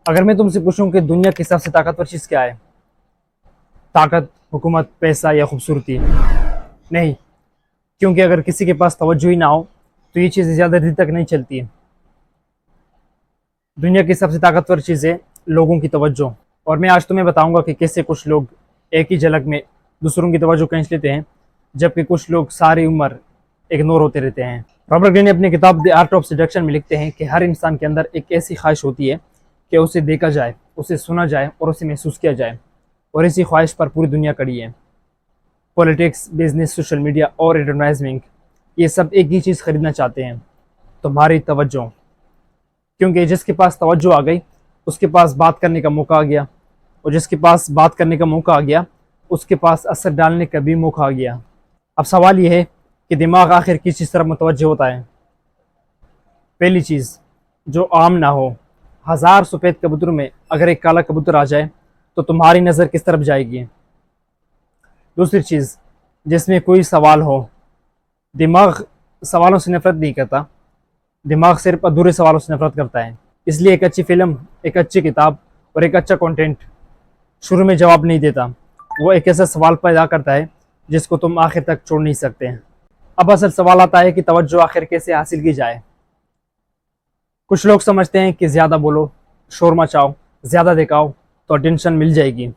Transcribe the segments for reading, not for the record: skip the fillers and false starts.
اگر میں تم سے پوچھوں کہ دنیا کے حساب سے طاقتور چیز کیا ہے؟ طاقت، حکومت، پیسہ یا خوبصورتی؟ نہیں، کیونکہ اگر کسی کے پاس توجہ ہی نہ ہو تو یہ چیزیں زیادہ دیر تک نہیں چلتی ہیں۔ دنیا کی سب سے طاقتور چیز ہے لوگوں کی توجہ، اور میں آج تمہیں بتاؤں گا کہ کیسے کچھ لوگ ایک ہی جھلک میں دوسروں کی توجہ کھینچ لیتے ہیں، جبکہ کچھ لوگ ساری عمر اگنور ہوتے رہتے ہیں۔ رابرٹ گرین نے اپنی کتاب دی آرٹ آف سیڈکشن میں لکھتے ہیں کہ ہر انسان کے اندر ایک ایسی خواہش ہوتی ہے کہ اسے دیکھا جائے، اسے سنا جائے اور اسے محسوس کیا جائے، اور اسی خواہش پر پوری دنیا کڑی ہے۔ پولیٹکس، بزنس، سوشل میڈیا اور ایڈورٹائزمنگ، یہ سب ایک ہی چیز خریدنا چاہتے ہیں، تمہاری توجہ۔ کیونکہ جس کے پاس توجہ آ گئی اس کے پاس بات کرنے کا موقع آ گیا، اور جس کے پاس بات کرنے کا موقع آ گیا اس کے پاس اثر ڈالنے کا بھی موقع آ گیا۔ اب سوال یہ ہے کہ دماغ آخر کس چیز طرف متوجہ ہوتا ہے؟ پہلی چیز، جو عام نہ ہو۔ 1000 سفید کبوتروں میں اگر ایک کالا کبوتر آ جائے تو تمہاری نظر کس طرف جائے گی؟ دوسری چیز، جس میں کوئی سوال ہو۔ دماغ سوالوں سے نفرت نہیں کرتا، دماغ صرف ادھورے سوالوں سے نفرت کرتا ہے۔ اس لیے ایک اچھی فلم، ایک اچھی کتاب اور ایک اچھا کنٹینٹ شروع میں جواب نہیں دیتا، وہ ایک ایسا سوال پیدا کرتا ہے جس کو تم آخر تک چھوڑ نہیں سکتے۔ اب اصل سوال آتا ہے کہ توجہ آخر کیسے حاصل کی جائے؟ کچھ لوگ سمجھتے ہیں کہ زیادہ بولو، شور مچاؤ، زیادہ دکھاؤ تو اٹینشن مل جائے گی،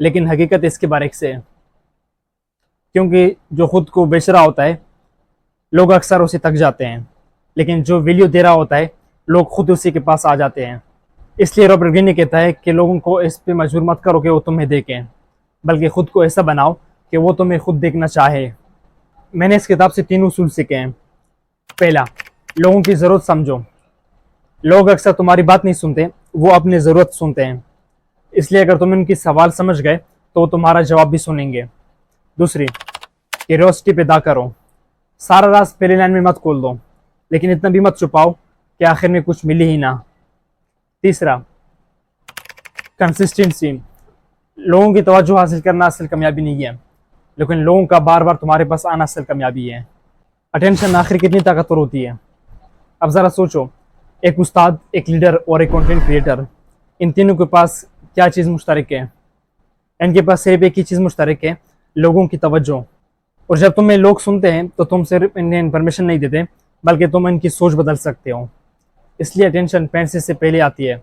لیکن حقیقت اس کے برعکس ہے۔ کیونکہ جو خود کو بیچ رہا ہوتا ہے لوگ اکثر اسے تک جاتے ہیں، لیکن جو ویلیو دے رہا ہوتا ہے لوگ خود اسی کے پاس آ جاتے ہیں۔ اس لیے رابرٹ گرین کہتا ہے کہ لوگوں کو اس پہ مجبور مت کرو کہ وہ تمہیں دیکھیں، بلکہ خود کو ایسا بناؤ کہ وہ تمہیں خود دیکھنا چاہے۔ میں نے اس کتاب سے 3 اصول سیکھے ہیں۔ پہلا، لوگوں کی ضرورت سمجھو۔ لوگ اکثر تمہاری بات نہیں سنتے، وہ اپنی ضرورت سنتے ہیں، اس لیے اگر تم ان کی سوال سمجھ گئے تو وہ تمہارا جواب بھی سنیں گے۔ دوسری، کیوریوسٹی پیدا کرو۔ سارا راز پہلی لائن میں مت کھول دو، لیکن اتنا بھی مت چھپاؤ کہ آخر میں کچھ ملی ہی نہ۔ تیسرا، کنسسٹنسی۔ لوگوں کی توجہ حاصل کرنا اصل کامیابی نہیں ہے، لیکن لوگوں کا بار بار تمہارے پاس آنا اصل کامیابی ہے۔ اٹینشن آخر کتنی طاقتور ہوتی ہے؟ اب ذرا سوچو، ایک استاد، ایک لیڈر اور ایک کنٹینٹ کریٹر، ان تینوں کے پاس کیا چیز مشترک ہے؟ ان کے پاس صرف ایک ہی چیز مشترک ہے، لوگوں کی توجہ۔ اور جب تمہیں لوگ سنتے ہیں تو تم صرف انہیں انفارمیشن نہیں دیتے، بلکہ تم ان کی سوچ بدل سکتے ہو۔ اس لیے اٹینشن پیسے سے پہلے آتی ہے،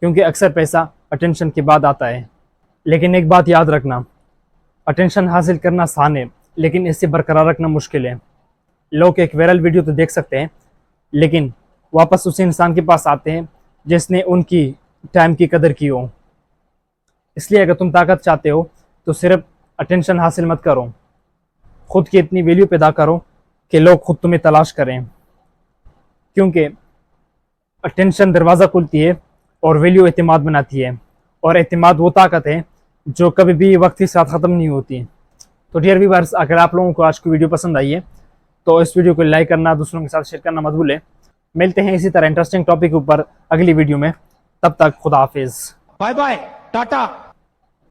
کیونکہ اکثر پیسہ اٹینشن کے بعد آتا ہے۔ لیکن ایک بات یاد رکھنا، اٹینشن حاصل کرنا آسان ہے، لیکن اسے برقرار رکھنا مشکل ہے۔ لوگ ایک وائرل ویڈیو تو دیکھ سکتے ہیں، لیکن واپس اسی انسان کے پاس آتے ہیں جس نے ان کی ٹائم کی قدر کی ہو۔ اس لیے اگر تم طاقت چاہتے ہو تو صرف اٹینشن حاصل مت کرو، خود کی اتنی ویلیو پیدا کرو کہ لوگ خود تمہیں تلاش کریں۔ کیونکہ اٹینشن دروازہ کھلتی ہے اور ویلیو اعتماد بناتی ہے، اور اعتماد وہ طاقت ہے جو کبھی بھی وقت کے ساتھ ختم نہیں ہوتی۔ تو ڈیئر ویورز، اگر آپ لوگوں کو آج کی ویڈیو پسند آئی ہے تو اس ویڈیو کو لائک کرنا، دوسروں کے ساتھ شیئر کرنا مت بھولیں۔ ملتے ہیں اسی طرح انٹرسٹنگ ٹاپک کے اوپر اگلی ویڈیو میں، تب تک خدا حافظ۔ Bye bye, Tata.